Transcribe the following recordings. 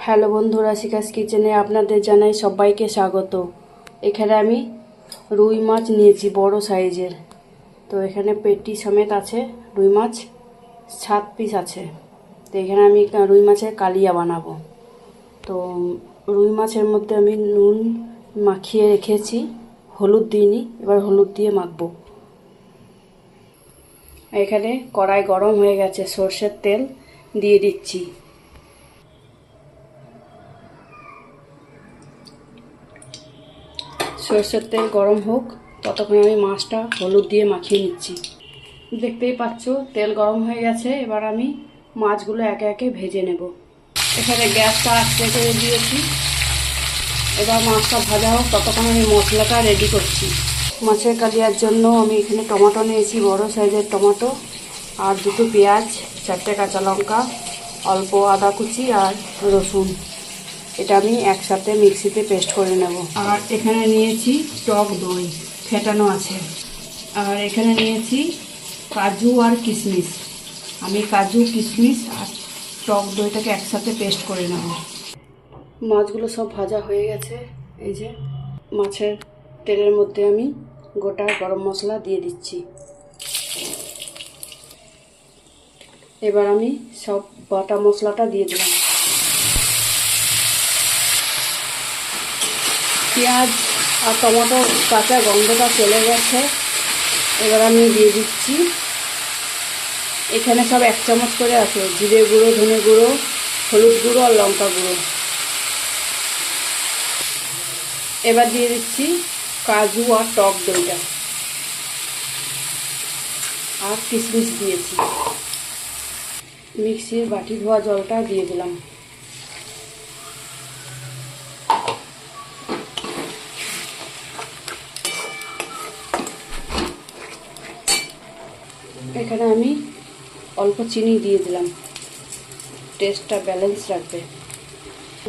Hello বন্ধুরা, শিখাস কিচেনে আপনাদের জানাই সবাইকে স্বাগত। এখানে আমি রুই মাছ নিয়েছি বড় সাইজের। তো এখানে পেটি সমেত আছে রুই মাছ, 7 পিস আছে। তো এখানে আমি রুই মাছের কালিয়া বানাবো। তো রুই মাছের মধ্যে আমি নুন মাখিয়ে রেখেছি, হলুদ দিইনি, এবার হলুদ দিয়ে মাখবো। এখানে কড়াই গরম হয়ে গেছে, সর্ষের তেল দিয়ে দিচ্ছি। সরষের তেল গরম হোক, ততক্ষণ আমি মাছটা হলুদ দিয়ে মাখিয়ে নিচ্ছি। দেখতেই পাচ্ছ তেল গরম হয়ে গেছে, এবার আমি মাছগুলো একে একে ভেজে নেব। এখানে গ্যাসটা আস্তে করে দিয়েছি। এবার মাছটা ভাজা হোক, ততক্ষণ আমি মশলাটা রেডি করছি। মাছের কালিয়ার জন্য আমি এখানে টমেটো নিয়েছি, বড় সাইজের টমেটো, আর 2টো পেঁয়াজ, 4টে কাঁচা লঙ্কা, অল্প আদা কুচি আর রসুন। এটা আমি একসাথে মিক্সিতে পেস্ট করে নেব। আর এখানে নিয়েছি টক দই ফেটানো আছে। আর এখানে নিয়েছি কাজু আর কিশমিশ। আমি কাজু, কিশমিশ আর টক দইটাকে একসাথে পেস্ট করে নেব। মাছগুলো সব ভাজা হয়ে গেছে। এই যে মাছের তেলের মধ্যে আমি গোটা গরম মশলা দিয়ে দিচ্ছি। এবার আমি সব বাটা মশলাটা দিয়ে দিলাম। পেঁয়াজ আর টমেটো কাঁচা গন্ধটা চলে গেছে। এবার আমি দিয়ে দিচ্ছি, এখানে সব 1 চামচ করে আছে জিরে গুঁড়ো, ধনে গুঁড়ো, হলুদ গুঁড়ো আর লঙ্কা গুঁড়ো। এবার দিয়ে দিচ্ছি কাজু আর টক দইটা, আর কিশমিশ দিয়েছি। মিক্সির বাটি ধোয়া জলটা দিয়ে দিলাম। এখানে আমি অল্প চিনি দিয়ে দিলাম, টেস্টটা ব্যালেন্স রাখবে।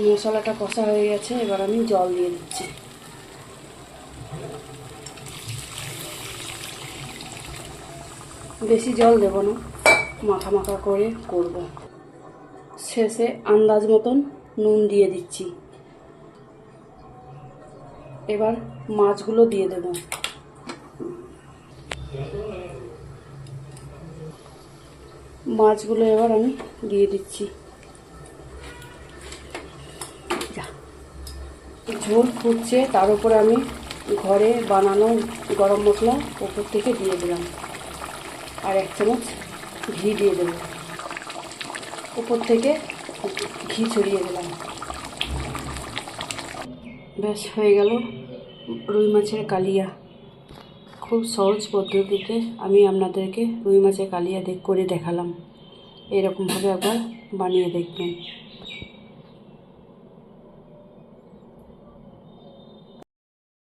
মশলাটা কষা হয়ে গেছে, এবার আমি জল দিয়ে দিচ্ছি। বেশি জল দেব না, মাখা মাখা করে করব। শেষে আন্দাজ মতন নুন দিয়ে দিচ্ছি। এবার মাছগুলো দিয়ে দেব। মাছগুলো এবার আমি দিয়ে দিচ্ছি। ঝোল ফুটছে, তার উপরে আমি ঘরে বানানো গরম মশলা উপর থেকে দিয়ে দিলাম, আর 1 চামচ ঘি দিয়ে দেব। উপর থেকে ঘি ছড়িয়ে দিলাম। ব্যাস হয়ে গেল রুই মাছের কালিয়া। খুব সহজ পদ্ধতিতে আমি আপনাদেরকে রুই মাছের কালিয়া করে দেখালাম। এরকমভাবে একবার বানিয়ে দেখবেন।